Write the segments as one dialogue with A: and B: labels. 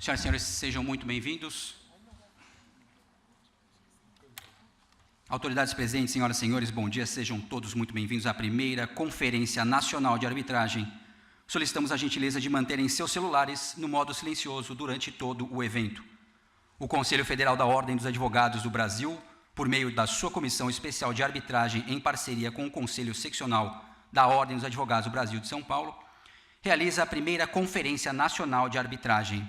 A: Senhoras e senhores, sejam muito bem-vindos. Autoridades presentes, senhoras e senhores, bom dia, sejam todos muito bem-vindos à primeira Conferência Nacional de Arbitragem. Solicitamos a gentileza de manterem seus celulares no modo silencioso durante todo o evento. O Conselho Federal da Ordem dos Advogados do Brasil, por meio da sua Comissão Especial de Arbitragem, em parceria com o Conselho Seccional da Ordem dos Advogados do Brasil de São Paulo, realiza a primeira Conferência Nacional de Arbitragem.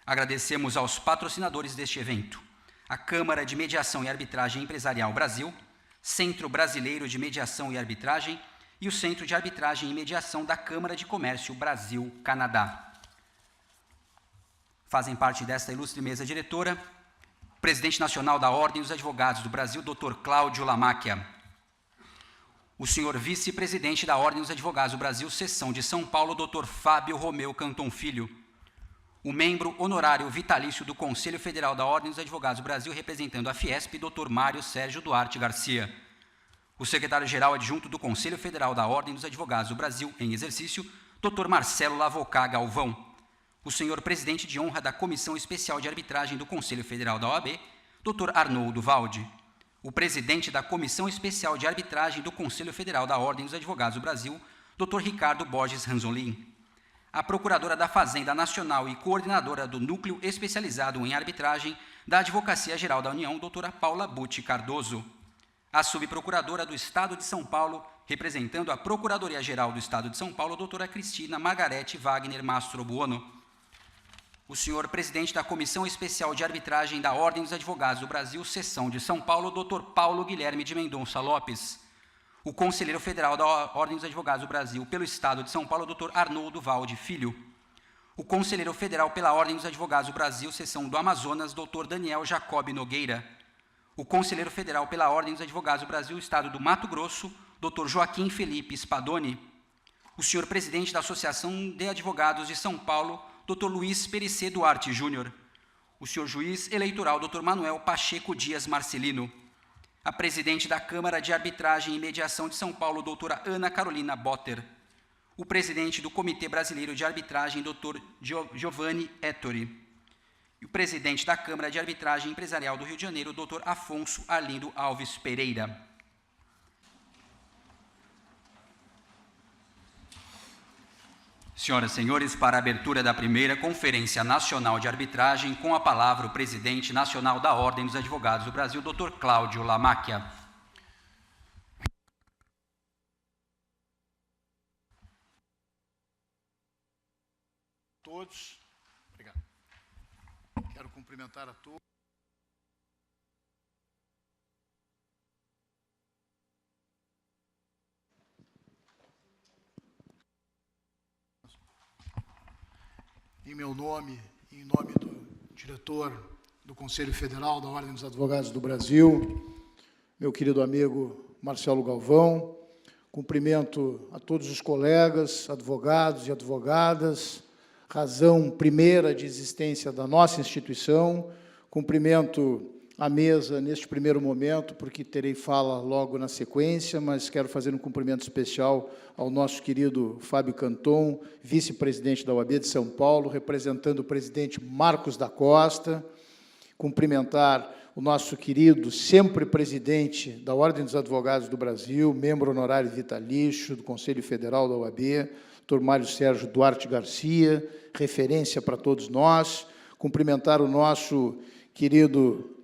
A: Agradecemos aos patrocinadores deste evento: a Câmara de Mediação e Arbitragem Empresarial Brasil, Centro Brasileiro de Mediação e Arbitragem e o Centro de Arbitragem e Mediação da Câmara de Comércio Brasil-Canadá. Fazem parte desta ilustre mesa diretora o presidente nacional da Ordem dos Advogados do Brasil, Dr. Cláudio Lamáquia, o senhor vice-presidente da Ordem dos Advogados do Brasil, Seção de São Paulo, Dr. Fábio Romeu Canton Filho, o membro honorário vitalício do Conselho Federal da Ordem dos Advogados do Brasil, representando a Fiesp, Dr. Mário Sérgio Duarte Garcia, o secretário-geral adjunto do Conselho Federal da Ordem dos Advogados do Brasil, em exercício, Dr. Marcelo Lavocá Galvão, o senhor presidente de honra da Comissão Especial de Arbitragem do Conselho Federal da OAB, Dr. Arnoldo Valde, o presidente da Comissão Especial de Arbitragem do Conselho Federal da Ordem dos Advogados do Brasil, Dr. Ricardo Borges Ranzolin, a Procuradora da Fazenda Nacional e coordenadora do Núcleo Especializado em Arbitragem da Advocacia Geral da União, doutora Paula Butti Cardoso, a Subprocuradora do Estado de São Paulo, representando a Procuradoria-Geral do Estado de São Paulo, doutora Cristina Margarete Wagner Mastro Buono, o senhor presidente da Comissão Especial de Arbitragem da Ordem dos Advogados do Brasil, Seção de São Paulo, doutor Paulo Guilherme de Mendonça Lopes, o conselheiro federal da Ordem dos Advogados do Brasil pelo Estado de São Paulo, Dr. Arnoldo Valde Filho, o conselheiro federal pela Ordem dos Advogados do Brasil, seção do Amazonas, Dr. Daniel Jacob Nogueira, o conselheiro federal pela Ordem dos Advogados do Brasil, Estado do Mato Grosso, Dr. Joaquim Felipe Spadoni, o senhor presidente da Associação de Advogados de São Paulo, Dr. Luiz Perissé Duarte Júnior, o senhor juiz eleitoral, Dr. Manuel Pacheco Dias Marcelino, a presidente da Câmara de Arbitragem e Mediação de São Paulo, doutora Ana Carolina Botter, o presidente do Comitê Brasileiro de Arbitragem, doutor Giovanni Ettore, e o presidente da Câmara de Arbitragem Empresarial do Rio de Janeiro, doutor Afonso Arlindo Alves Pereira. Senhoras e senhores, para a abertura da primeira Conferência Nacional de Arbitragem, com a palavra o presidente nacional da Ordem dos Advogados do Brasil, Dr. Cláudio Lamáquia.
B: Todos, obrigado. Quero cumprimentar a todos. Em meu nome, em nome do diretor do Conselho Federal da Ordem dos Advogados do Brasil, meu querido amigo Marcelo Galvão, cumprimento a todos os colegas, advogados e advogadas, razão primeira de existência da nossa instituição, cumprimento a mesa neste primeiro momento, porque terei fala logo na sequência, mas quero fazer um cumprimento especial ao nosso querido Fábio Canton, vice-presidente da OAB de São Paulo, representando o presidente Marcos da Costa, cumprimentar o nosso querido, sempre presidente da Ordem dos Advogados do Brasil, membro honorário vitalício do Conselho Federal da OAB, Dr. Mário Sérgio Duarte Garcia, referência para todos nós, cumprimentar o nosso querido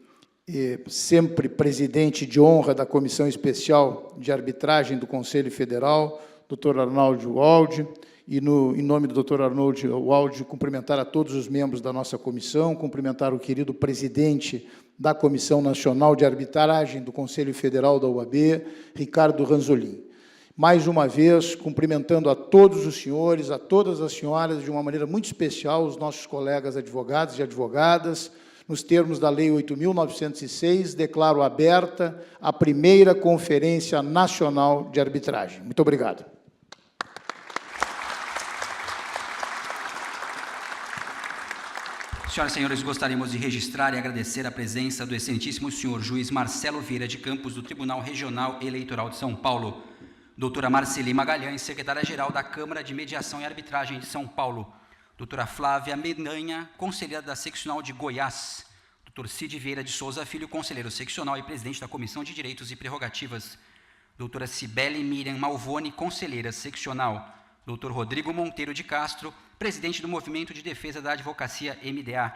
B: sempre presidente de honra da Comissão Especial de Arbitragem do Conselho Federal, Dr. Arnoldo Valde, e, em nome do Dr. Arnoldo Valde, cumprimentar a todos os membros da nossa comissão, cumprimentar o querido presidente da Comissão Nacional de Arbitragem do Conselho Federal da OAB, Ricardo Ranzolin. Mais uma vez, cumprimentando a todos os senhores, a todas as senhoras, de uma maneira muito especial, os nossos colegas advogados e advogadas. Nos termos da Lei 8.906, declaro aberta a primeira Conferência Nacional de Arbitragem. Muito obrigado.
A: Senhoras e senhores, gostaríamos de registrar e agradecer a presença do excelentíssimo senhor juiz Marcelo Vieira de Campos, do Tribunal Regional Eleitoral de São Paulo, doutora Marceli Magalhães, secretária-geral da Câmara de Mediação e Arbitragem de São Paulo, doutora Flávia Mendanha, conselheira da seccional de Goiás, doutor Cid Vieira de Souza Filho, conselheiro seccional e presidente da Comissão de Direitos e Prerrogativas, doutora Cibele Miriam Malvone, conselheira seccional, doutor Rodrigo Monteiro de Castro, presidente do Movimento de Defesa da Advocacia MDA,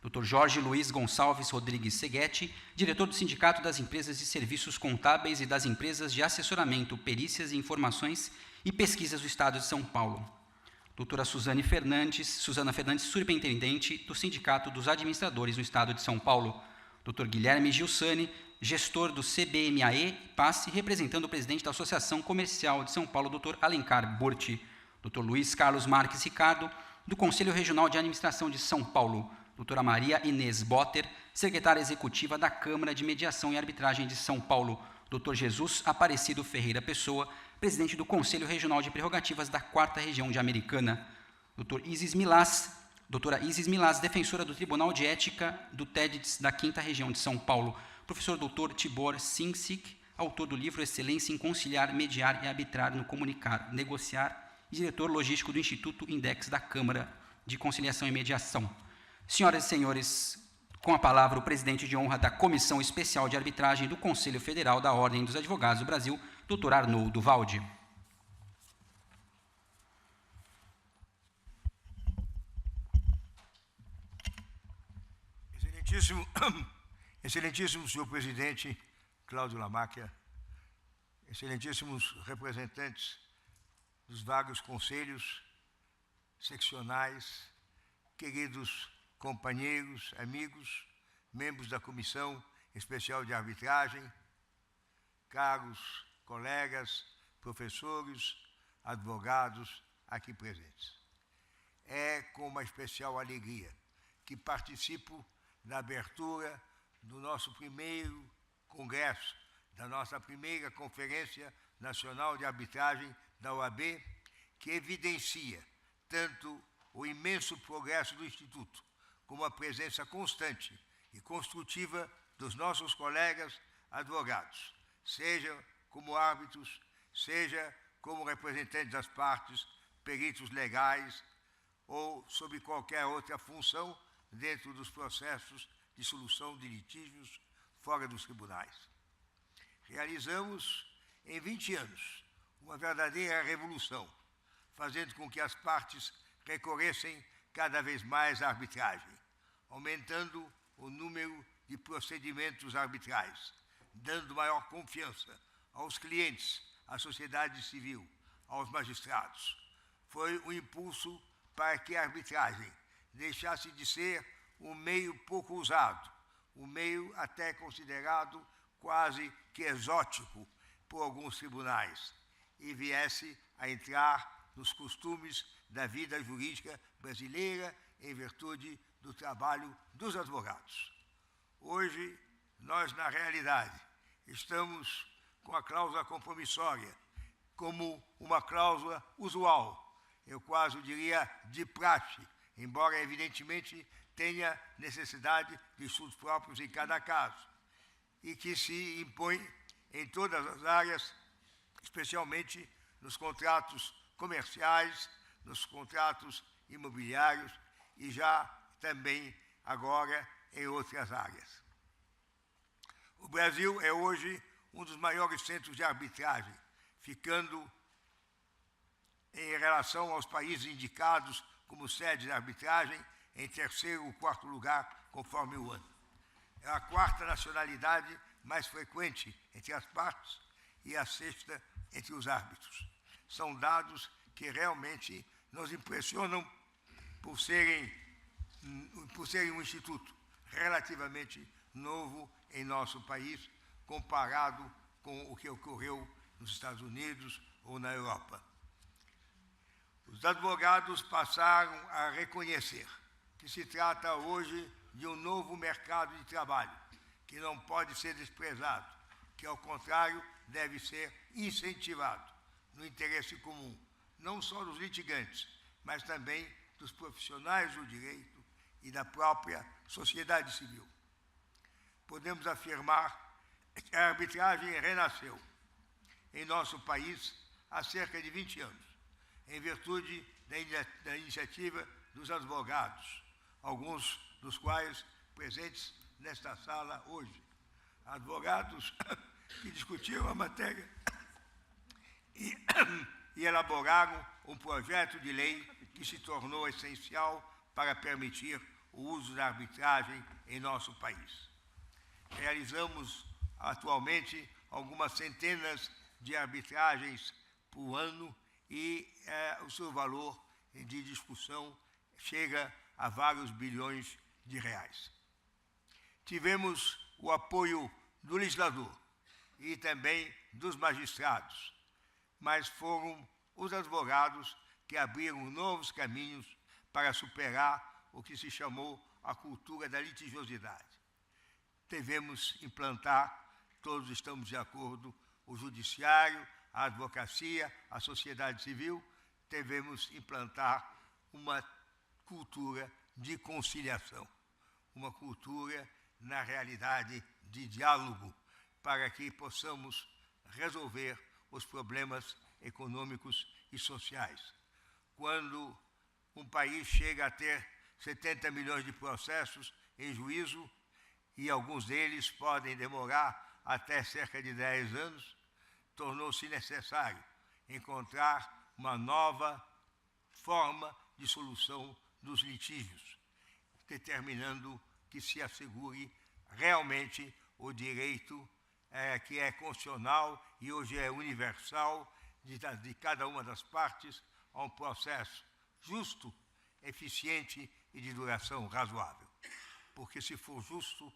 A: doutor Jorge Luiz Gonçalves Rodrigues Seguete, diretor do Sindicato das Empresas de Serviços Contábeis e das Empresas de Assessoramento, Perícias e Informações e Pesquisas do Estado de São Paulo, doutora Suzana Fernandes, superintendente do Sindicato dos Administradores no Estado de São Paulo, doutor Guilherme Gilsani, gestor do CBMAE Passe, representando o presidente da Associação Comercial de São Paulo, doutor Alencar Burti, doutor Luiz Carlos Marques Ricardo, do Conselho Regional de Administração de São Paulo, doutora Maria Inês Botter, secretária executiva da Câmara de Mediação e Arbitragem de São Paulo, doutor Jesus Aparecido Ferreira Pessoa, presidente do Conselho Regional de Prerrogativas da 4ª Região de Americana, doutora Isis Milás, defensora do Tribunal de Ética do TEDx da 5ª Região de São Paulo, professor doutor Tibor Sinsik, autor do livro Excelência em Conciliar, Mediar e Arbitrar no Comunicar, Negociar, e diretor logístico do Instituto Index da Câmara de Conciliação e Mediação. Senhoras e senhores, com a palavra o presidente de honra da Comissão Especial de Arbitragem do Conselho Federal da Ordem dos Advogados do Brasil, doutor Arnoldo Valdi.
C: Excelentíssimo senhor presidente Cláudio Lamáquia, excelentíssimos representantes dos vários conselhos seccionais, queridos companheiros, amigos, membros da Comissão Especial de Arbitragem, caros colegas, professores, advogados aqui presentes. É com uma especial alegria que participo da abertura do nosso primeiro congresso, da nossa primeira Conferência Nacional de Arbitragem da OAB, que evidencia tanto o imenso progresso do Instituto, como a presença constante e construtiva dos nossos colegas advogados, seja como árbitros, seja como representantes das partes, peritos legais ou sob qualquer outra função dentro dos processos de solução de litígios fora dos tribunais. Realizamos, em 20 anos, uma verdadeira revolução, fazendo com que as partes recorressem cada vez mais à arbitragem, aumentando o número de procedimentos arbitrais, dando maior confiança aos clientes, à sociedade civil, aos magistrados. Foi um impulso para que a arbitragem deixasse de ser um meio pouco usado, um meio até considerado quase que exótico por alguns tribunais, e viesse a entrar nos costumes da vida jurídica brasileira em virtude do trabalho dos advogados. Hoje, nós, na realidade, estamos com a cláusula compromissória como uma cláusula usual, eu quase diria de praxe, embora, evidentemente, tenha necessidade de estudos próprios em cada caso, e que se impõe em todas as áreas, especialmente nos contratos comerciais, nos contratos imobiliários e já também agora em outras áreas. O Brasil é hoje um dos maiores centros de arbitragem, ficando em relação aos países indicados como sede de arbitragem em terceiro ou quarto lugar, conforme o ano. É a quarta nacionalidade mais frequente entre as partes e a sexta entre os árbitros. São dados que realmente nos impressionam por serem um instituto relativamente novo em nosso país, comparado com o que ocorreu nos Estados Unidos ou na Europa. Os advogados passaram a reconhecer que se trata hoje de um novo mercado de trabalho, que não pode ser desprezado, que, ao contrário, deve ser incentivado no interesse comum, não só dos litigantes, mas também dos profissionais do direito e da própria sociedade civil. Podemos afirmar que a arbitragem renasceu em nosso país há cerca de 20 anos, em virtude da iniciativa dos advogados, alguns dos quais presentes nesta sala hoje. Advogados que discutiram a matéria e elaboraram um projeto de lei que se tornou essencial para permitir o uso da arbitragem em nosso país. Realizamos atualmente algumas centenas de arbitragens por ano e o seu valor de discussão chega a vários bilhões de reais. Tivemos o apoio do legislador e também dos magistrados, mas foram os advogados que abriram novos caminhos para superar o que se chamou a cultura da litigiosidade. Devemos implantar, todos estamos de acordo, o judiciário, a advocacia, a sociedade civil, devemos implantar uma cultura de conciliação, uma cultura, na realidade, de diálogo, para que possamos resolver os problemas econômicos e sociais. Quando um país chega a ter 70 milhões de processos em juízo, e alguns deles podem demorar até cerca de 10 anos, tornou-se necessário encontrar uma nova forma de solução dos litígios, determinando que se assegure realmente o direito que é constitucional e hoje é universal de cada uma das partes a um processo justo, eficiente e de duração razoável. Porque se for justo,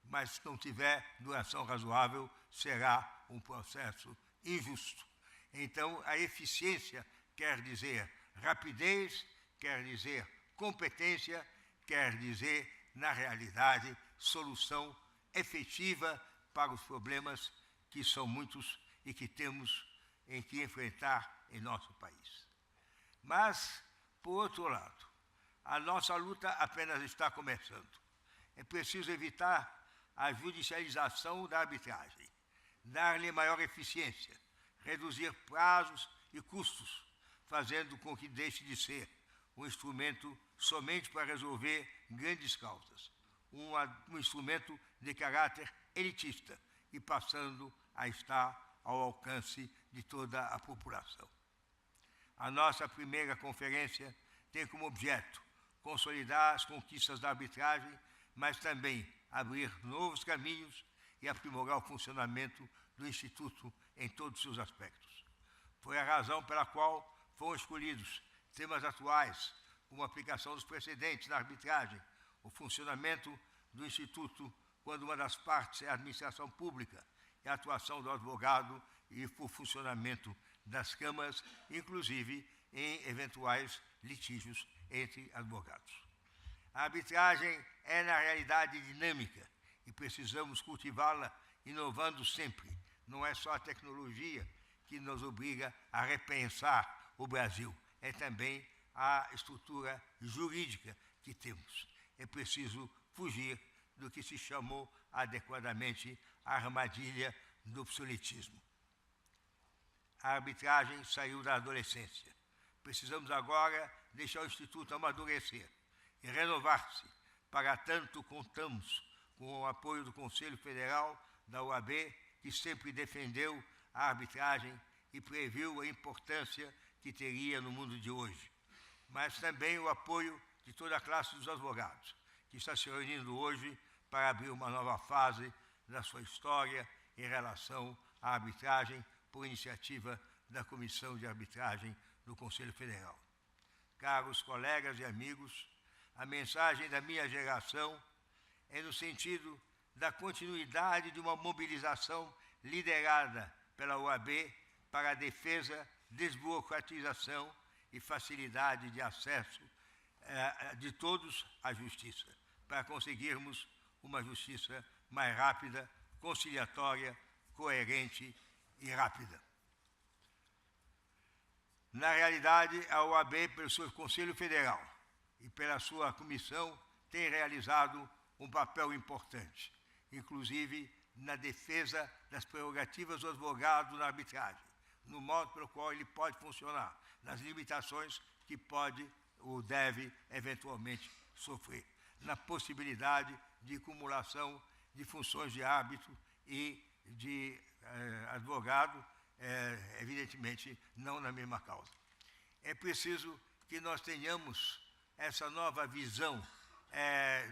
C: mas não tiver duração razoável, será um processo injusto. Então, a eficiência quer dizer rapidez, quer dizer competência, quer dizer, na realidade, solução efetiva para os problemas que são muitos e que temos em que enfrentar em nosso país. Mas, por outro lado, a nossa luta apenas está começando. É preciso evitar a judicialização da arbitragem, dar-lhe maior eficiência, reduzir prazos e custos, fazendo com que deixe de ser um instrumento somente para resolver grandes causas, um instrumento de caráter elitista e passando a estar ao alcance de toda a população. A nossa primeira conferência tem como objeto consolidar as conquistas da arbitragem, mas também abrir novos caminhos e aprimorar o funcionamento do Instituto em todos os seus aspectos. Foi a razão pela qual foram escolhidos temas atuais, como a aplicação dos precedentes na arbitragem, o funcionamento do Instituto quando uma das partes é a administração pública, e a atuação do advogado e o funcionamento das câmaras, inclusive em eventuais litígios entre advogados. A arbitragem é, na realidade, dinâmica e precisamos cultivá-la inovando sempre. Não é só a tecnologia que nos obriga a repensar o Brasil, é também a estrutura jurídica que temos. É preciso fugir do que se chamou adequadamente a armadilha do obsoletismo. A arbitragem saiu da adolescência. Precisamos agora deixar o Instituto amadurecer e renovar-se. Para tanto, contamos com o apoio do Conselho Federal, da OAB, que sempre defendeu a arbitragem e previu a importância que teria no mundo de hoje. Mas também o apoio de toda a classe dos advogados, que está se reunindo hoje para abrir uma nova fase da sua história em relação à arbitragem por iniciativa da Comissão de Arbitragem do Conselho Federal. Caros colegas e amigos, a mensagem da minha geração é no sentido da continuidade de uma mobilização liderada pela OAB para a defesa, desburocratização e facilidade de acesso de todos à justiça, para conseguirmos uma justiça mais rápida, conciliatória, coerente e rápida. Na realidade, a OAB, pelo seu Conselho Federal e pela sua comissão, tem realizado um papel importante, inclusive na defesa das prerrogativas do advogado na arbitragem, no modo pelo qual ele pode funcionar, nas limitações que pode ou deve eventualmente sofrer, na possibilidade de acumulação de funções de árbitro e de advogado, evidentemente não na mesma causa. É preciso que nós tenhamos essa nova visão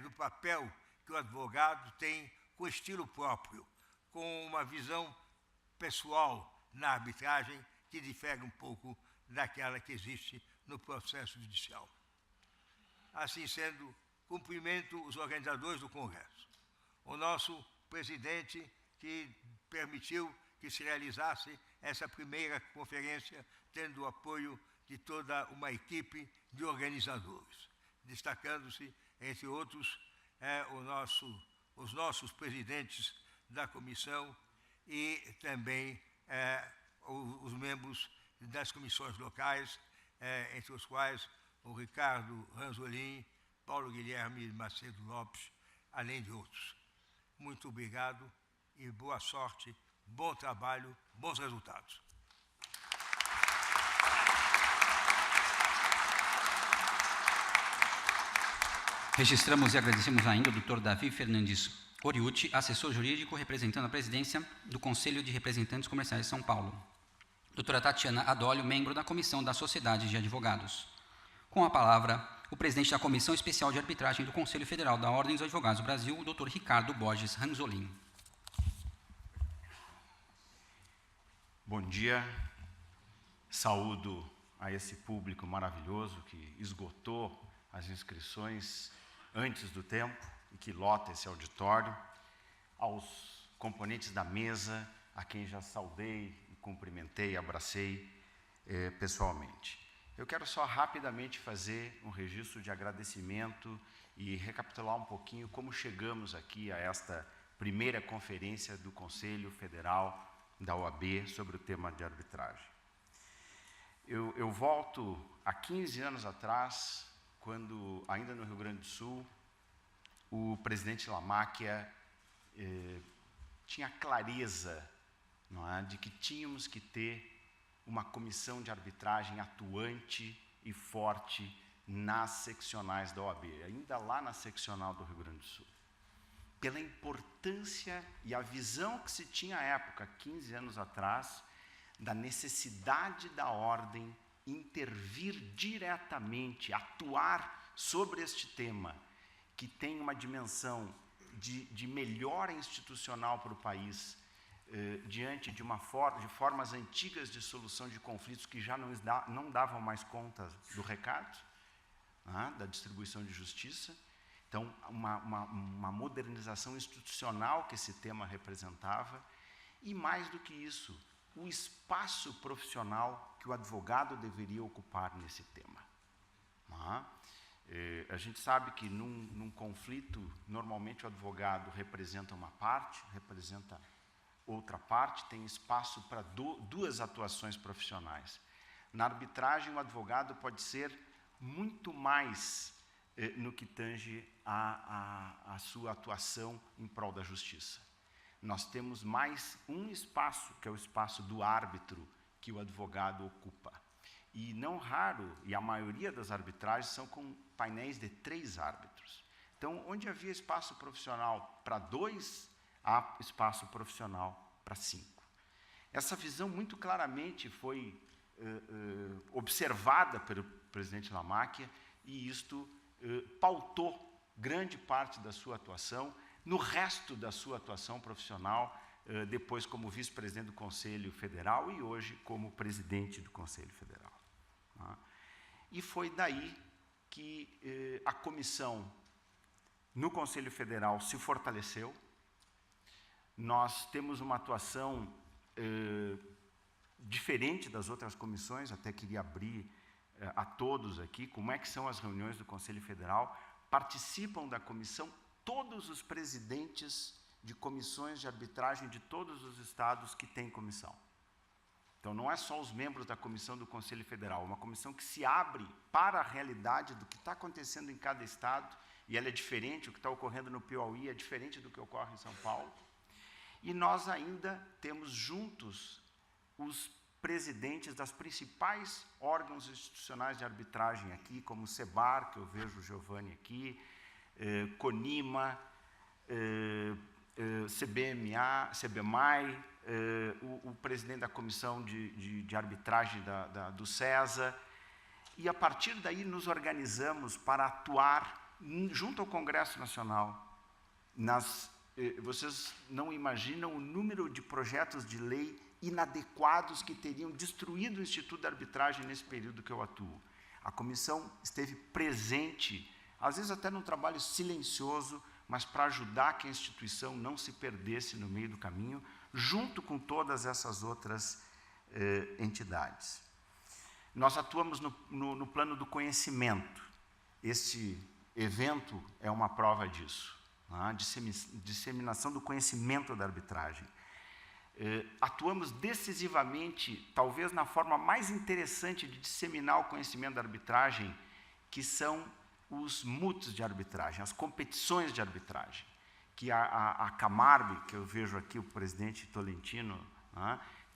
C: do papel que o advogado tem com estilo próprio, com uma visão pessoal na arbitragem que difere um pouco daquela que existe no processo judicial. Assim sendo, cumprimento os organizadores do Congresso, o nosso presidente que permitiu que se realizasse essa primeira conferência, tendo o apoio de toda uma equipe de organizadores, destacando-se, entre outros, os nossos presidentes da comissão e também os membros das comissões locais, entre os quais o Ricardo Ranzolin, Paulo Guilherme Macedo Lopes, além de outros. Muito obrigado e boa sorte, bom trabalho, bons resultados.
A: Registramos e agradecemos ainda ao Dr. Davi Fernandes Oriuti, assessor jurídico representando a presidência do Conselho de Representantes Comerciais de São Paulo. Doutora Tatiana Adólio, membro da Comissão da Sociedade de Advogados. Com a palavra, o presidente da Comissão Especial de Arbitragem do Conselho Federal da Ordem dos Advogados do Brasil, o Dr. Ricardo Borges Ranzolin.
D: Bom dia, saúdo a esse público maravilhoso que esgotou as inscrições antes do tempo e que lota esse auditório, aos componentes da mesa, a quem já saudei, cumprimentei, abracei pessoalmente. Eu quero só rapidamente fazer um registro de agradecimento e recapitular um pouquinho como chegamos aqui a esta primeira conferência do Conselho Federal da OAB sobre o tema de arbitragem. Eu volto a 15 anos atrás, quando, ainda no Rio Grande do Sul, o presidente Lamáquia tinha clareza, não é, de que tínhamos que ter uma comissão de arbitragem atuante e forte nas seccionais da OAB, ainda lá na seccional do Rio Grande do Sul. Pela importância e a visão que se tinha à época, 15 anos atrás, da necessidade da ordem intervir diretamente, atuar sobre este tema, que tem uma dimensão de melhora institucional para o país, diante de formas antigas de solução de conflitos que já não davam mais conta do recado, da distribuição de justiça. Então, uma modernização institucional que esse tema representava, e mais do que isso, o espaço profissional que o advogado deveria ocupar nesse tema. A gente sabe que num conflito, normalmente o advogado representa uma parte, representa outra parte, tem espaço para duas atuações profissionais. Na arbitragem, o advogado pode ser muito mais no que tange a sua atuação em prol da justiça. Nós temos mais um espaço, que é o espaço do árbitro, que o advogado ocupa. E não raro, e a maioria das arbitragens são com painéis de 3 árbitros. Então, onde havia espaço profissional para 2, há espaço profissional para 5. Essa visão muito claramente foi observada pelo presidente Lamáquia, e isto pautou grande parte da sua atuação, no resto da sua atuação profissional, depois como vice-presidente do Conselho Federal e hoje como presidente do Conselho Federal. E foi daí que a comissão no Conselho Federal se fortaleceu. Nós temos uma atuação diferente das outras comissões, até queria abrir a todos aqui como é que são as reuniões do Conselho Federal. Participam da comissão todos os presidentes de comissões de arbitragem de todos os estados que têm comissão. Então, não é só os membros da comissão do Conselho Federal, é uma comissão que se abre para a realidade do que está acontecendo em cada estado, e ela é diferente, o que está ocorrendo no Piauí é diferente do que ocorre em São Paulo. E nós ainda temos juntos os presidentes das principais órgãos institucionais de arbitragem aqui, como o SEBAR, que eu vejo o Giovanni aqui, CONIMA, CBMAI, o presidente da comissão de arbitragem do CESA, e a partir daí nos organizamos para atuar junto ao Congresso Nacional. Vocês não imaginam o número de projetos de lei inadequados que teriam destruído o Instituto de Arbitragem nesse período que eu atuo. A comissão esteve presente, às vezes até num trabalho silencioso, mas para ajudar que a instituição não se perdesse no meio do caminho, junto com todas essas outras entidades. Nós atuamos no plano do conhecimento. Este evento é uma prova disso, a disseminação do conhecimento da arbitragem. Atuamos decisivamente, talvez na forma mais interessante de disseminar o conhecimento da arbitragem, que são os MUTs de arbitragem, as competições de arbitragem, que a Camarb, que eu vejo aqui o presidente Tolentino,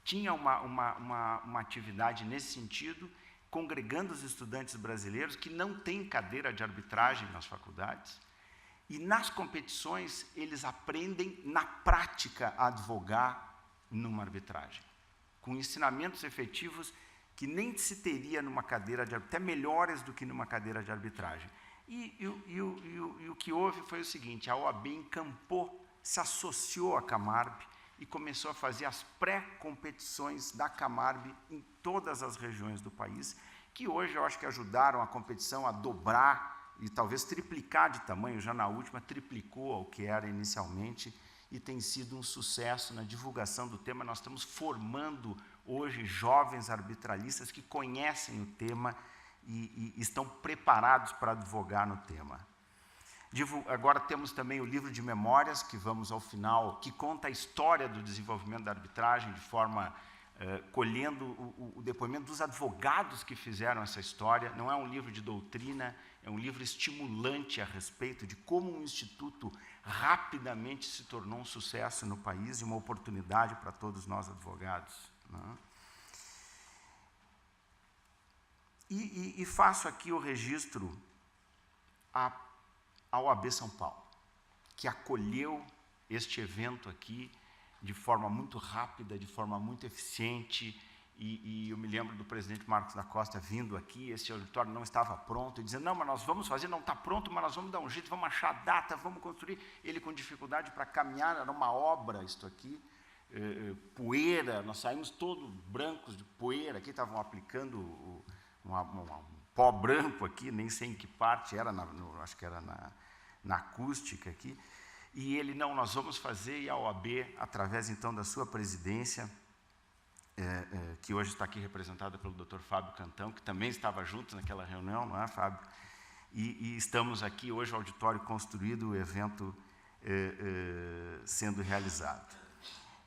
D: tinha uma atividade nesse sentido, congregando os estudantes brasileiros que não têm cadeira de arbitragem nas faculdades, e nas competições eles aprendem na prática a advogar numa arbitragem, com ensinamentos efetivos que nem se teria numa cadeira de arbitragem, até melhores do que numa cadeira de arbitragem. E o que houve foi o seguinte: a OAB encampou, se associou à Camarb e começou a fazer as pré-competições da Camarb em todas as regiões do país, que hoje eu acho que ajudaram a competição a dobrar e talvez triplicar de tamanho, já na última triplicou ao que era inicialmente, e tem sido um sucesso na divulgação do tema. Nós estamos formando hoje jovens arbitralistas que conhecem o tema e estão preparados para advogar no tema. Agora temos também o livro de memórias, que vamos ao final, que conta a história do desenvolvimento da arbitragem, de forma colhendo o depoimento dos advogados que fizeram essa história. Não é um livro de doutrina, é um livro estimulante a respeito de como um instituto rapidamente se tornou um sucesso no país e uma oportunidade para todos nós advogados, né? E faço aqui o registro à OAB São Paulo, que acolheu este evento aqui de forma muito rápida, de forma muito eficiente, e eu me lembro do presidente Marcos da Costa vindo aqui, esse auditório não estava pronto, e dizendo: não, mas nós vamos fazer, não está pronto, mas nós vamos dar um jeito, vamos achar a data, vamos construir. Ele com dificuldade para caminhar, era uma obra isto aqui, poeira, nós saímos todos brancos de poeira, aqui estavam aplicando um pó branco aqui, nem sei em que parte, era acho que era na acústica aqui, e ele: não, nós vamos fazer, e a OAB, através então da sua presidência, que hoje está aqui representada pelo Dr. Fábio Cantão, que também estava junto naquela reunião, não é, Fábio? E estamos aqui hoje, o auditório construído, o evento sendo realizado.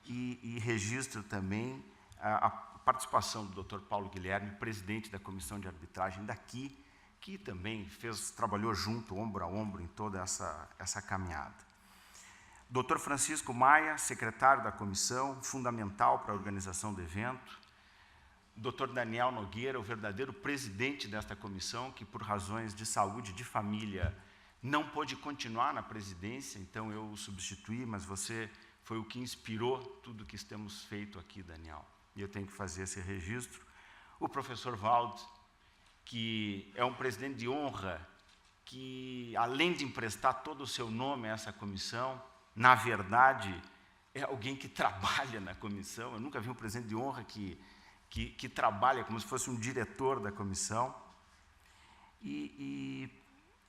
D: E registro também a participação do Dr. Paulo Guilherme, presidente da Comissão de Arbitragem daqui, que também trabalhou junto, ombro a ombro, em toda essa caminhada. Dr. Francisco Maia, secretário da comissão, fundamental para a organização do evento. Dr. Daniel Nogueira, o verdadeiro presidente desta comissão, que por razões de saúde, de família, não pôde continuar na presidência, então eu o substituí, mas você foi o que inspirou tudo que temos feito aqui, Daniel. E eu tenho que fazer esse registro. O professor Valdo, que é um presidente de honra, que, além de emprestar todo o seu nome a essa comissão, na verdade, é alguém que trabalha na comissão. Eu nunca vi um presidente de honra que trabalha como se fosse um diretor da comissão.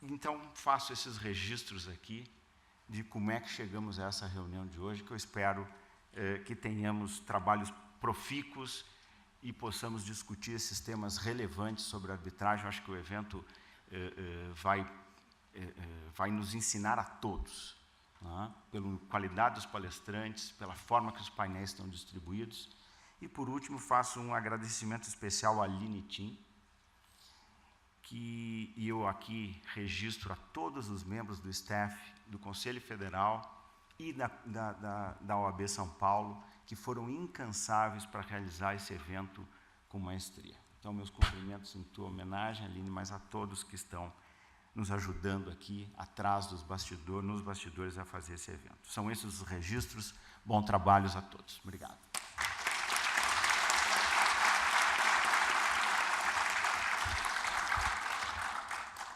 D: Então, faço esses registros aqui de como é que chegamos a essa reunião de hoje, que eu espero que tenhamos trabalhos profícuos e possamos discutir esses temas relevantes sobre arbitragem. Eu acho que o evento vai nos ensinar a todos, pela qualidade dos palestrantes, pela forma que os painéis estão distribuídos. E, por último, faço um agradecimento especial à Aline Tim, que eu aqui registro a todos os membros do staff do Conselho Federal, e da OAB São Paulo, que foram incansáveis para realizar esse evento com maestria. Então, meus cumprimentos em tua homenagem, Aline, mas a todos que estão nos ajudando aqui, atrás dos bastidores, nos bastidores, a fazer esse evento. São esses os registros. Bom trabalho a todos. Obrigado.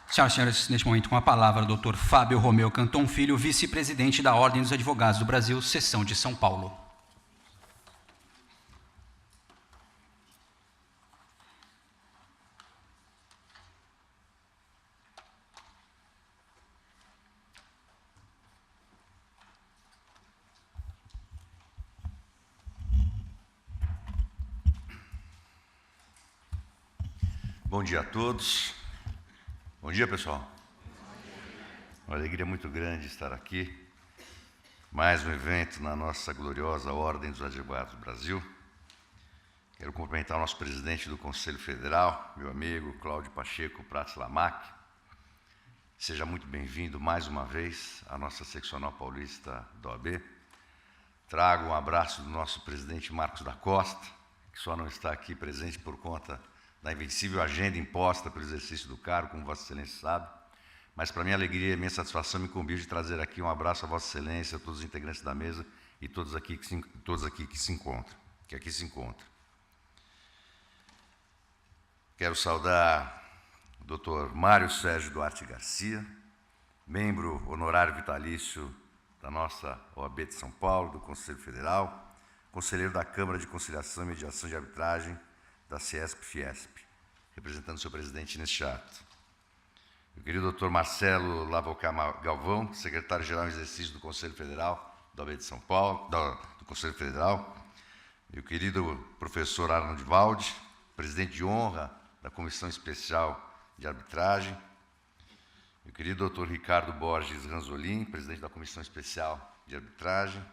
A: Senhoras e senhores, neste momento com a palavra o Dr. Fábio Romeu Canton Filho, vice-presidente da Ordem dos Advogados do Brasil, seção de São Paulo.
E: Bom dia a todos. Bom dia, pessoal. Uma alegria muito grande estar aqui. Mais um evento na nossa gloriosa Ordem dos Advogados do Brasil. Quero cumprimentar o nosso presidente do Conselho Federal, meu amigo Cláudio Pacheco Prats Lamaque. Seja muito bem-vindo mais uma vez à nossa seccional paulista da OAB. Trago um abraço do nosso presidente Marcos da Costa, que só não está aqui presente por conta da invencível agenda imposta pelo exercício do cargo, como Vossa Excelência sabe, mas para minha alegria e minha satisfação me incumbiu de trazer aqui um abraço a Vossa Excelência, a todos os integrantes da mesa e todos aqui que aqui se encontram. Quero saudar o Dr. Mário Sérgio Duarte Garcia, membro honorário vitalício da nossa OAB de São Paulo, do Conselho Federal, conselheiro da Câmara de Conciliação e Mediação de Arbitragem da CIESP-Fiesp, representando o seu presidente neste ato. Meu querido Dr. Marcelo Lavocá Galvão, secretário-geral em exercício do Conselho Federal da OAB de São Paulo, do Conselho Federal. Meu querido professor Arnold Valde, presidente de honra da Comissão Especial de Arbitragem. Meu querido Dr. Ricardo Borges Ranzolin, presidente da Comissão Especial de Arbitragem.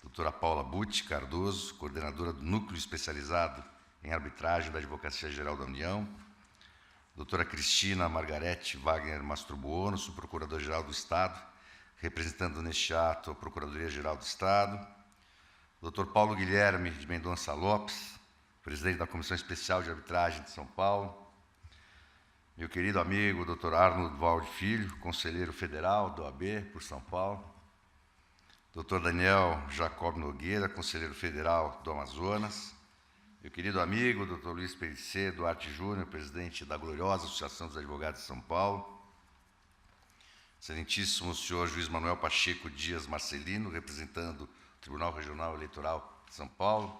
E: Doutora Paula Butti Cardoso, coordenadora do Núcleo Especializado em Arbitragem da Advocacia Geral da União, doutora Cristina Margarete Wagner Mastrobuono, subprocuradora-geral do Estado, representando neste ato a Procuradoria-Geral do Estado, doutor Paulo Guilherme de Mendonça Lopes, presidente da Comissão Especial de Arbitragem de São Paulo, meu querido amigo doutor Arnold Valde Filho, conselheiro federal da OAB por São Paulo, doutor Daniel Jacob Nogueira, conselheiro federal do Amazonas, meu querido amigo, Dr. Luiz Pericê Duarte Júnior, presidente da gloriosa Associação dos Advogados de São Paulo. Excelentíssimo senhor Juiz Manuel Pacheco Dias Marcelino, representando o Tribunal Regional Eleitoral de São Paulo.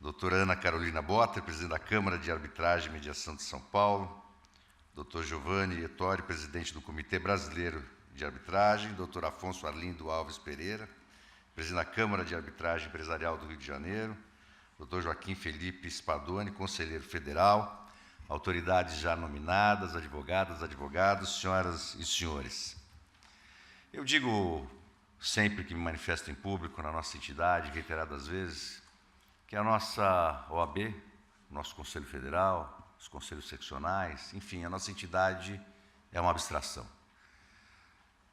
E: Doutora Ana Carolina Botter, presidente da Câmara de Arbitragem e Mediação de São Paulo. Dr. Giovanni Ettori, presidente do Comitê Brasileiro de Arbitragem. Dr. Afonso Arlindo Alves Pereira, presidente da Câmara de Arbitragem Empresarial do Rio de Janeiro. Dr. Joaquim Felipe Spadoni, conselheiro federal, autoridades já nominadas, advogadas, advogados, senhoras e senhores. Eu digo sempre que me manifesto em público na nossa entidade, reiteradas vezes, que a nossa OAB, o nosso Conselho Federal, os conselhos seccionais, enfim, a nossa entidade é uma abstração.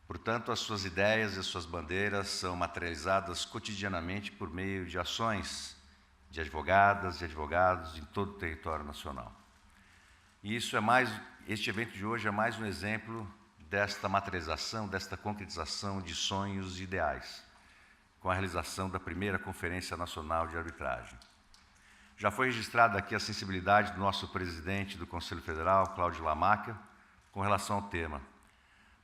E: Portanto, as suas ideias e as suas bandeiras são materializadas cotidianamente por meio de ações de advogadas e advogados em todo o território nacional. E este evento de hoje é mais um exemplo desta materialização, desta concretização de sonhos e ideais, com a realização da primeira Conferência Nacional de Arbitragem. Já foi registrada aqui a sensibilidade do nosso presidente do Conselho Federal, Cláudio Lamaque, com relação ao tema.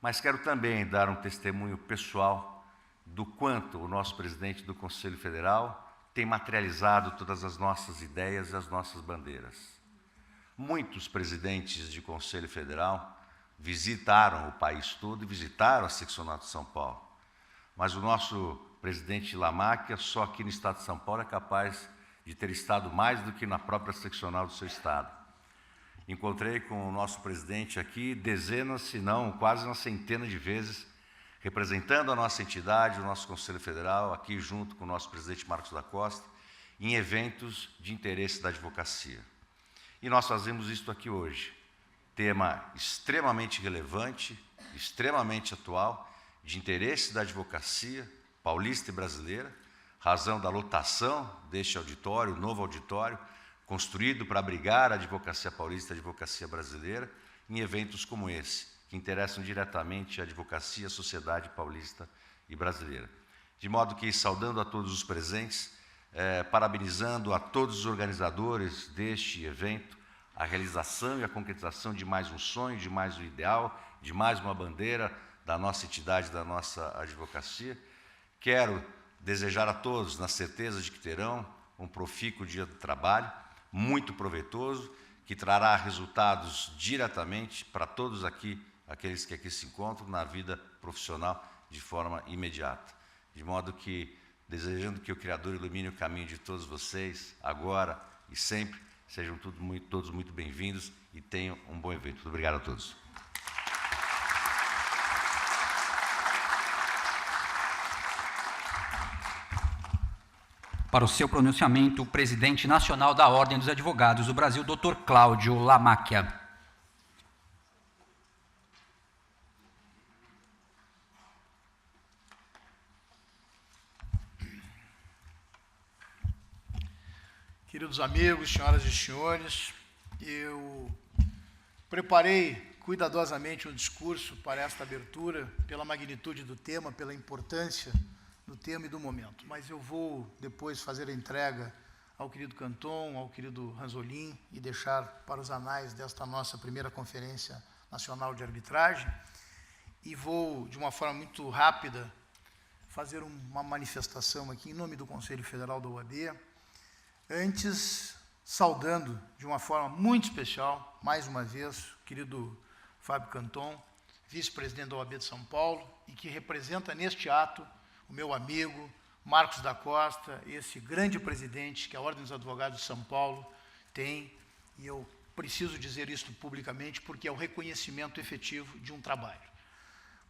E: Mas quero também dar um testemunho pessoal do quanto o nosso presidente do Conselho Federal tem materializado todas as nossas ideias e as nossas bandeiras. Muitos presidentes de Conselho Federal visitaram o país todo e visitaram a seccional de São Paulo. Mas o nosso presidente Lamaque, só aqui no estado de São Paulo, é capaz de ter estado mais do que na própria seccional do seu estado. Encontrei com o nosso presidente aqui dezenas, se não quase uma centena de vezes, representando a nossa entidade, o nosso Conselho Federal, aqui junto com o nosso presidente Marcos da Costa, em eventos de interesse da advocacia. E nós fazemos isto aqui hoje. Tema extremamente relevante, extremamente atual de interesse da advocacia paulista e brasileira, razão da lotação deste auditório, novo auditório, construído para abrigar a advocacia paulista e a advocacia brasileira, em eventos como esse, que interessam diretamente a advocacia, a sociedade paulista e brasileira. De modo que, saudando a todos os presentes, parabenizando a todos os organizadores deste evento, a realização e a concretização de mais um sonho, de mais um ideal, de mais uma bandeira da nossa entidade, da nossa advocacia. Quero desejar a todos, na certeza de que terão um profícuo dia de trabalho, muito proveitoso, que trará resultados diretamente para todos aqui, aqueles que aqui se encontram, na vida profissional de forma imediata. De modo que, desejando que o Criador ilumine o caminho de todos vocês, agora e sempre, sejam todos muito bem-vindos e tenham um bom evento. Muito obrigado a todos.
A: Para o seu pronunciamento, o presidente nacional da Ordem dos Advogados do Brasil, Dr. Cláudio Lamáquia.
B: Queridos amigos, senhoras e senhores, eu preparei cuidadosamente um discurso para esta abertura, pela magnitude do tema, pela importância do tema e do momento. Mas eu vou depois fazer a entrega ao querido Canton, ao querido Ranzolin e deixar para os anais desta nossa primeira Conferência Nacional de Arbitragem. E vou, de uma forma muito rápida, fazer uma manifestação aqui em nome do Conselho Federal da OAB, antes saudando de uma forma muito especial, mais uma vez, o querido Fábio Canton, vice-presidente da OAB de São Paulo, e que representa neste ato o meu amigo Marcos da Costa, esse grande presidente que a Ordem dos Advogados de São Paulo tem, e eu preciso dizer isso publicamente porque é o reconhecimento efetivo de um trabalho.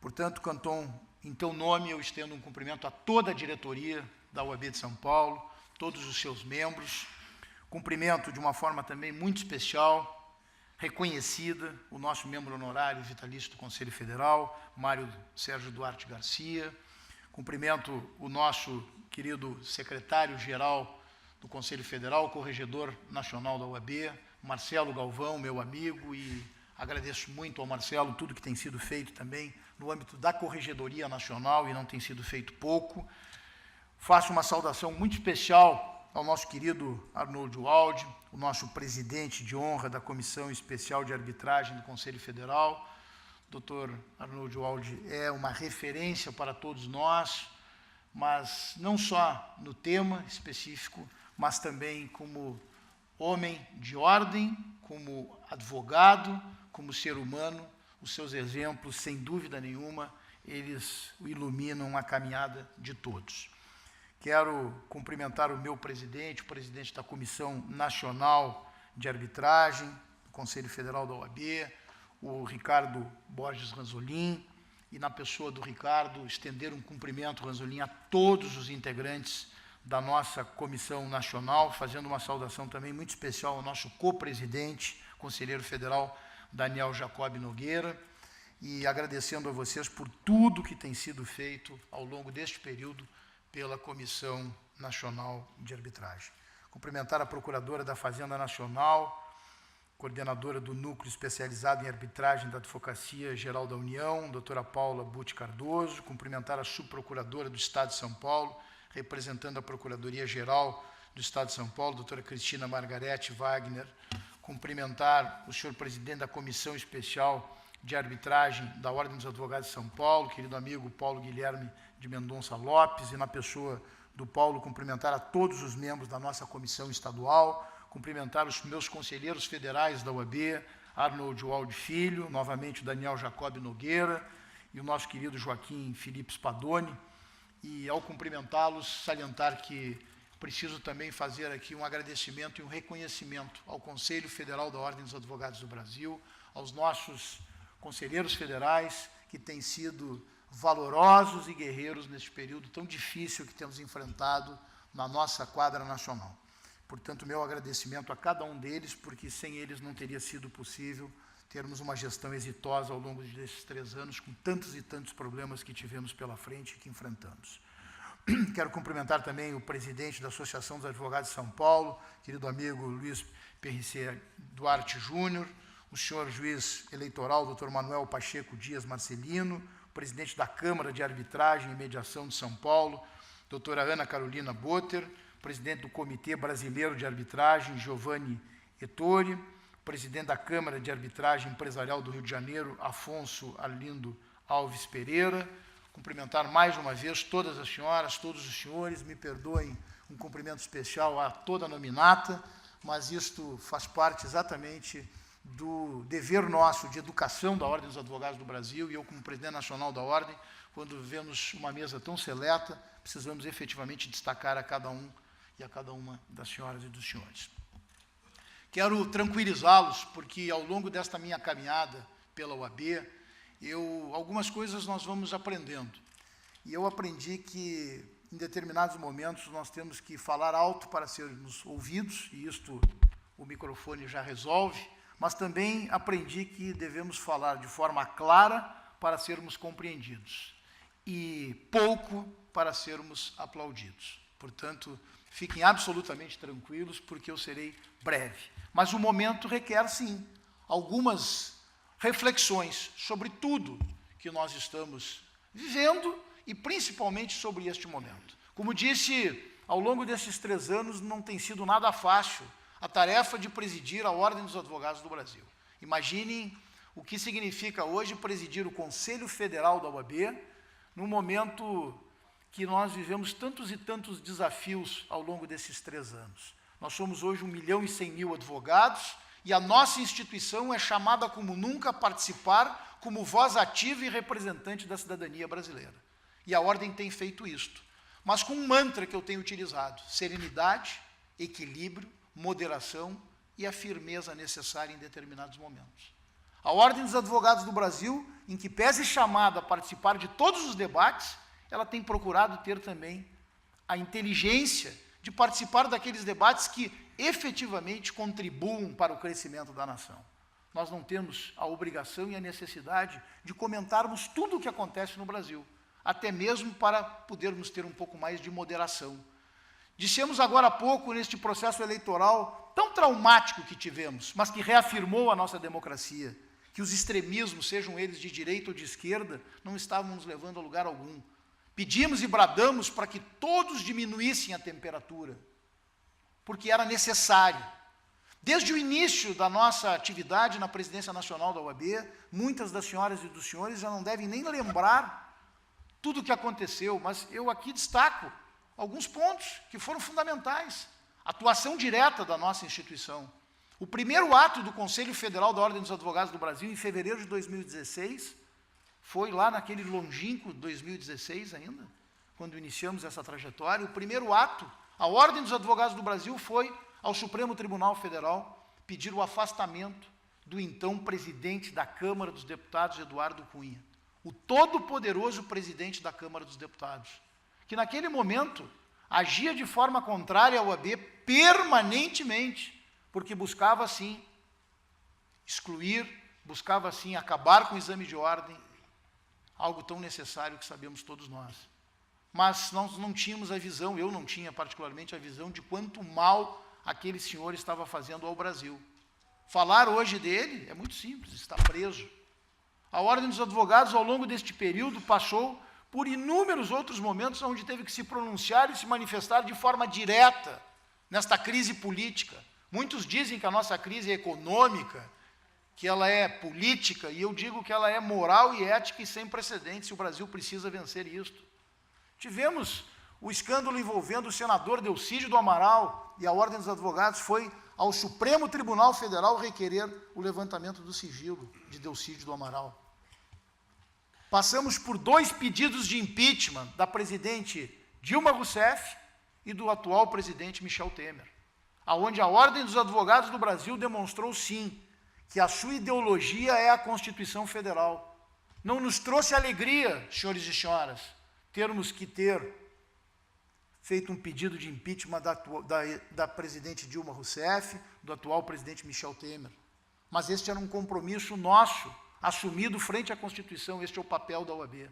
B: Portanto, Canton, em teu nome, eu estendo um cumprimento a toda a diretoria da OAB de São Paulo, todos os seus membros, cumprimento de uma forma também muito especial, reconhecida, o nosso membro honorário vitalício do Conselho Federal, Mário Sérgio Duarte Garcia, cumprimento o nosso querido secretário-geral do Conselho Federal, corregedor nacional da OAB, Marcelo Galvão, meu amigo, e agradeço muito ao Marcelo tudo que tem sido feito também no âmbito da Corregedoria Nacional, e não tem sido feito pouco. Faço uma saudação muito especial ao nosso querido Arnold Walde, o nosso presidente de honra da Comissão Especial de Arbitragem do Conselho Federal. Dr. Arnold Walde é uma referência para todos nós, mas não só no tema específico, mas também como homem de ordem, como advogado, como ser humano. Os seus exemplos, sem dúvida nenhuma, eles iluminam a caminhada de todos. Quero cumprimentar o meu presidente, o presidente da Comissão Nacional de Arbitragem, do Conselho Federal da OAB, o Ricardo Borges Ranzolin, e na pessoa do Ricardo, estender um cumprimento, Ranzolin, a todos os integrantes da nossa Comissão Nacional, fazendo uma saudação também muito especial ao nosso co-presidente, conselheiro federal Daniel Jacob Nogueira, e agradecendo a vocês por tudo que tem sido feito ao longo deste período pela Comissão Nacional de Arbitragem. Cumprimentar a Procuradora da Fazenda Nacional, coordenadora do Núcleo Especializado em Arbitragem da Advocacia Geral da União, doutora Paula Butti Cardoso, cumprimentar a Subprocuradora do Estado de São Paulo, representando a Procuradoria-Geral do Estado de São Paulo, doutora Cristina Margarete Wagner, cumprimentar o senhor presidente da Comissão Especial de Arbitragem da Ordem dos Advogados de São Paulo, querido amigo Paulo Guilherme de Mendonça Lopes, e na pessoa do Paulo, cumprimentar a todos os membros da nossa comissão estadual, cumprimentar os meus conselheiros federais da OAB, Arnold Walde Filho, novamente o Daniel Jacob Nogueira e o nosso querido Joaquim Felipe Spadoni. E, ao cumprimentá-los, salientar que preciso também fazer aqui um agradecimento e um reconhecimento ao Conselho Federal da Ordem dos Advogados do Brasil, aos nossos conselheiros federais, que têm sido valorosos e guerreiros neste período tão difícil que temos enfrentado na nossa quadra nacional. Portanto, meu agradecimento a cada um deles, porque sem eles não teria sido possível termos uma gestão exitosa ao longo desses 3 anos, com tantos e tantos problemas que tivemos pela frente e que enfrentamos. Quero cumprimentar também o presidente da Associação dos Advogados de São Paulo, querido amigo Luiz Perricé Duarte Júnior, o senhor juiz eleitoral, Dr. Manuel Pacheco Dias Marcelino, presidente da Câmara de Arbitragem e Mediação de São Paulo, doutora Ana Carolina Botter, presidente do Comitê Brasileiro de Arbitragem, Giovanni Ettore, presidente da Câmara de Arbitragem Empresarial do Rio de Janeiro, Afonso Arlindo Alves Pereira. Cumprimentar mais uma vez todas as senhoras, todos os senhores, me perdoem um cumprimento especial a toda a nominata, mas isto faz parte exatamente do dever nosso de educação da Ordem dos Advogados do Brasil, e eu, como presidente nacional da Ordem, quando vemos uma mesa tão seleta, precisamos efetivamente destacar a cada um e a cada uma das senhoras e dos senhores. Quero tranquilizá-los, porque ao longo desta minha caminhada pela OAB, algumas coisas nós vamos aprendendo. E eu aprendi que, em determinados momentos, nós temos que falar alto para sermos ouvidos, e isto o microfone já resolve, mas também aprendi que devemos falar de forma clara para sermos compreendidos, e pouco para sermos aplaudidos. Portanto, fiquem absolutamente tranquilos, porque eu serei breve. Mas o momento requer, sim, algumas reflexões sobre tudo que nós estamos vivendo e principalmente sobre este momento. Como disse, ao longo desses 3 anos não tem sido nada fácil a tarefa de presidir a Ordem dos Advogados do Brasil. Imaginem o que significa hoje presidir o Conselho Federal da OAB, num momento que nós vivemos tantos e tantos desafios ao longo desses 3 anos. Nós somos hoje 1.100.000 advogados, e a nossa instituição é chamada como nunca a participar como voz ativa e representante da cidadania brasileira. E a Ordem tem feito isto, mas com um mantra que eu tenho utilizado: serenidade, equilíbrio, moderação e a firmeza necessária em determinados momentos. A Ordem dos Advogados do Brasil, em que pese chamada a participar de todos os debates, ela tem procurado ter também a inteligência de participar daqueles debates que efetivamente contribuam para o crescimento da nação. Nós não temos a obrigação e a necessidade de comentarmos tudo o que acontece no Brasil, até mesmo para podermos ter um pouco mais de moderação. Dissemos agora há pouco, neste processo eleitoral tão traumático que tivemos, mas que reafirmou a nossa democracia, que os extremismos, sejam eles de direita ou de esquerda, não estavam nos levando a lugar algum. Pedimos e bradamos para que todos diminuíssem a temperatura, porque era necessário. Desde o início da nossa atividade na Presidência Nacional da OAB, muitas das senhoras e dos senhores já não devem nem lembrar tudo o que aconteceu, mas eu aqui destaco alguns pontos que foram fundamentais. Atuação direta da nossa instituição. O primeiro ato do Conselho Federal da Ordem dos Advogados do Brasil, em fevereiro de 2016, foi lá naquele longínquo 2016 ainda, quando iniciamos essa trajetória. O primeiro ato, a Ordem dos Advogados do Brasil foi ao Supremo Tribunal Federal pedir o afastamento do então presidente da Câmara dos Deputados, Eduardo Cunha, o todo-poderoso presidente da Câmara dos Deputados, que naquele momento agia de forma contrária ao OAB permanentemente, porque buscava, assim, excluir, buscava, assim, acabar com o exame de ordem, algo tão necessário que sabemos todos nós. Mas nós não tínhamos a visão, eu não tinha particularmente a visão de quanto mal aquele senhor estava fazendo ao Brasil. Falar hoje dele é muito simples, está preso. A Ordem dos Advogados, ao longo deste período, passou por inúmeros outros momentos onde teve que se pronunciar e se manifestar de forma direta nesta crise política. Muitos dizem que a nossa crise é econômica, que ela é política, e eu digo que ela é moral e ética e sem precedentes, e o Brasil precisa vencer isto. Tivemos o escândalo envolvendo o senador Delcídio do Amaral, e a Ordem dos Advogados foi ao Supremo Tribunal Federal requerer o levantamento do sigilo de Delcídio do Amaral. Passamos por 2 pedidos de impeachment da presidente Dilma Rousseff e do atual presidente Michel Temer, aonde a Ordem dos Advogados do Brasil demonstrou, sim, que a sua ideologia é a Constituição Federal. Não nos trouxe alegria, senhores e senhoras, termos que ter feito um pedido de impeachment da presidente Dilma Rousseff, do atual presidente Michel Temer. mas este era um compromisso nosso, assumido frente à Constituição, este é o papel da OAB.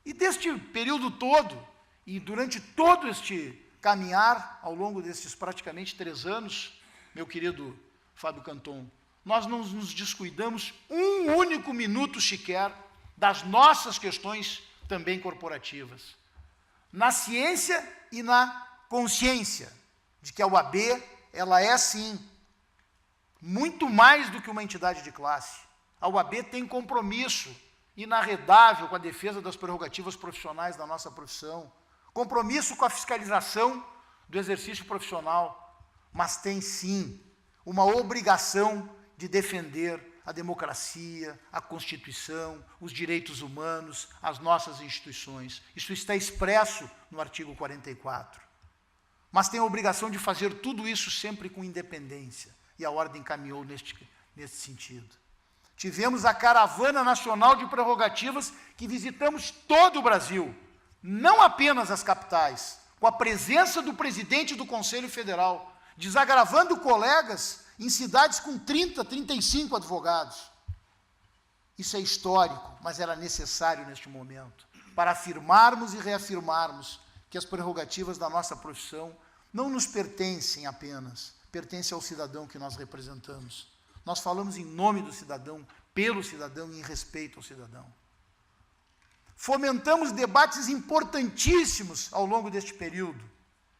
B: E deste período todo, e durante todo este caminhar, ao longo desses praticamente 3 anos, meu querido Fábio Canton, nós não nos descuidamos um único minuto sequer das nossas questões também corporativas. Na ciência e na consciência de que a OAB, ela é, sim, muito mais do que uma entidade de classe. A OAB tem compromisso inarredável com a defesa das prerrogativas profissionais da nossa profissão, compromisso com a fiscalização do exercício profissional, mas tem, sim, uma obrigação de defender a democracia, a Constituição, os direitos humanos, as nossas instituições. Isso está expresso no artigo 44. Mas tem a obrigação de fazer tudo isso sempre com independência, e a Ordem caminhou nesse sentido. Tivemos a Caravana Nacional de Prerrogativas, que visitamos todo o Brasil, não apenas as capitais, com a presença do presidente do Conselho Federal, desagravando colegas em cidades com 30, 35 advogados. Isso é histórico, mas era necessário neste momento, para afirmarmos e reafirmarmos que as prerrogativas da nossa profissão não nos pertencem apenas, pertencem ao cidadão que nós representamos. Nós falamos em nome do cidadão, pelo cidadão e em respeito ao cidadão. Fomentamos debates importantíssimos ao longo deste período.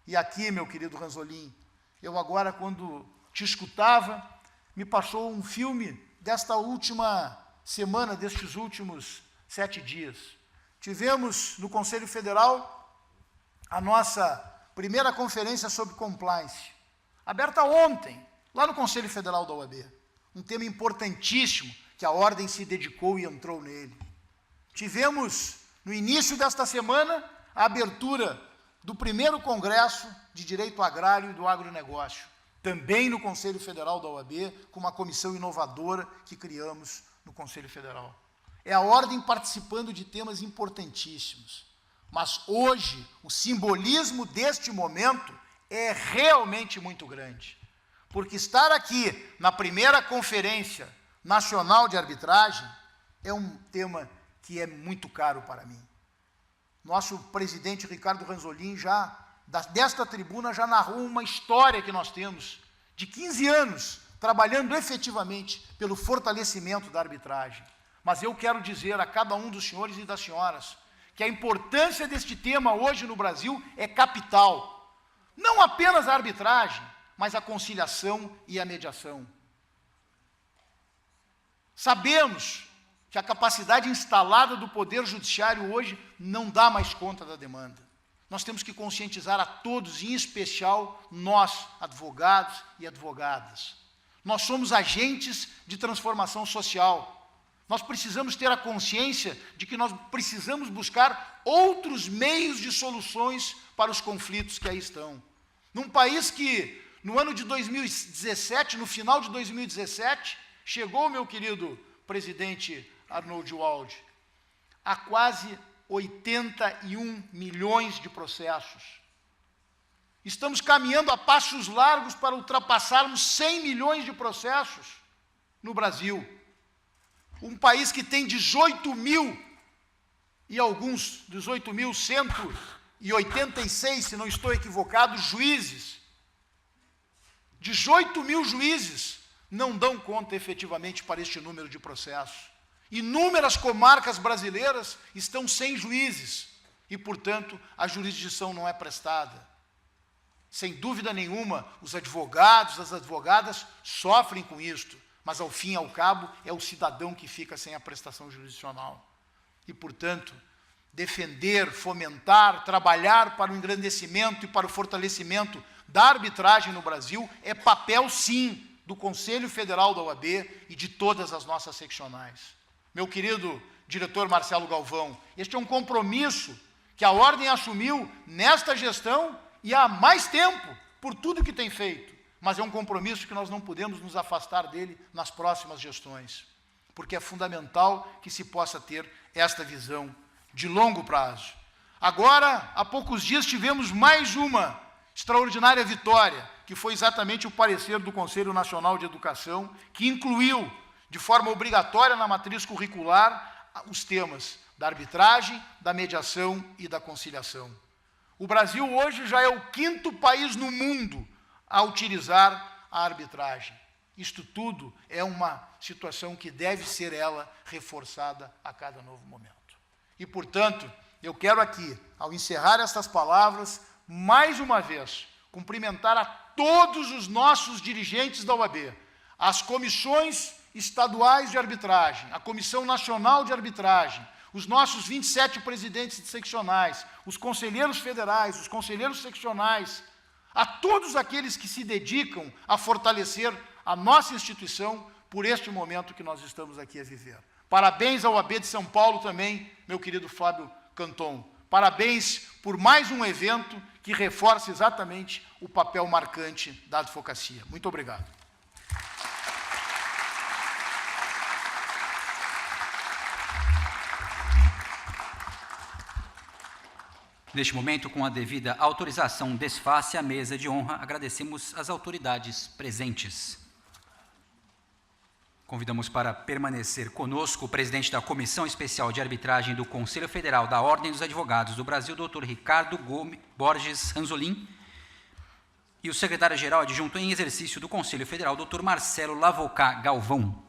B: E aqui, meu querido Ranzolin, eu agora, quando te escutava, me passou um filme desta última semana, destes últimos 7 dias. Tivemos no Conselho Federal a nossa primeira conferência sobre compliance, aberta ontem, lá no Conselho Federal da OAB. Um tema importantíssimo que a Ordem se dedicou e entrou nele. Tivemos, no início desta semana, a abertura do primeiro Congresso de Direito Agrário e do Agronegócio, também no Conselho Federal da OAB, com uma comissão inovadora que criamos no Conselho Federal. É a Ordem participando de temas importantíssimos. Mas hoje, o simbolismo deste momento é realmente muito grande. Porque estar aqui na primeira Conferência Nacional de Arbitragem é um tema que é muito caro para mim. Nosso presidente Ricardo Ranzolin desta tribuna já narrou uma história que nós temos de 15 anos trabalhando efetivamente pelo fortalecimento da arbitragem. Mas eu quero dizer a cada um dos senhores e das senhoras que a importância deste tema hoje no Brasil é capital. Não apenas a arbitragem, mas a conciliação e a mediação. Sabemos que a capacidade instalada do Poder Judiciário hoje não dá mais conta da demanda. Nós temos que conscientizar a todos, em especial nós, advogados e advogadas. Nós somos agentes de transformação social. Nós precisamos ter a consciência de que nós precisamos buscar outros meios de soluções para os conflitos que aí estão. Num país que, no ano de 2017, no final de 2017, chegou, meu querido presidente Arnold Wald, a quase 81 milhões de processos. Estamos caminhando a passos largos para ultrapassarmos 100 milhões de processos no Brasil. Um país que tem 18.186, se não estou equivocado, juízes. 18 mil juízes não dão conta efetivamente para este número de processos. Inúmeras comarcas brasileiras estão sem juízes e, portanto, a jurisdição não é prestada. Sem dúvida nenhuma, os advogados, as advogadas sofrem com isto, mas, ao fim e ao cabo, é o cidadão que fica sem a prestação jurisdicional. E, portanto, defender, fomentar, trabalhar para o engrandecimento e para o fortalecimento da arbitragem no Brasil é papel, sim, do Conselho Federal da OAB e de todas as nossas seccionais. Meu querido diretor Marcelo Galvão, este é um compromisso que a Ordem assumiu nesta gestão e há mais tempo, por tudo que tem feito. Mas é um compromisso que nós não podemos nos afastar dele nas próximas gestões, porque é fundamental que se possa ter esta visão de longo prazo. Agora, há poucos dias, tivemos mais uma extraordinária vitória, que foi exatamente o parecer do Conselho Nacional de Educação, que incluiu de forma obrigatória na matriz curricular os temas da arbitragem, da mediação e da conciliação. O Brasil hoje já é o 5º país no mundo a utilizar a arbitragem. Isto tudo é uma situação que deve ser ela reforçada a cada novo momento. E, portanto, eu quero aqui, ao encerrar estas palavras, mais uma vez, cumprimentar a todos os nossos dirigentes da OAB, as comissões estaduais de arbitragem, a Comissão Nacional de Arbitragem, os nossos 27 presidentes de seccionais, os conselheiros federais, os conselheiros seccionais, a todos aqueles que se dedicam a fortalecer a nossa instituição por este momento que nós estamos aqui a viver. Parabéns ao OAB de São Paulo também, meu querido Fábio Canton. Parabéns por mais um evento que reforça exatamente o papel marcante da advocacia. Muito obrigado.
A: Neste momento, com a devida autorização, desface a mesa de honra, agradecemos as autoridades presentes. Convidamos para permanecer conosco o presidente da Comissão Especial de Arbitragem do Conselho Federal da Ordem dos Advogados do Brasil, Dr. Ricardo Borges Ranzolin, e o secretário-geral adjunto em exercício do Conselho Federal, Dr. Marcelo Lavocá Galvão.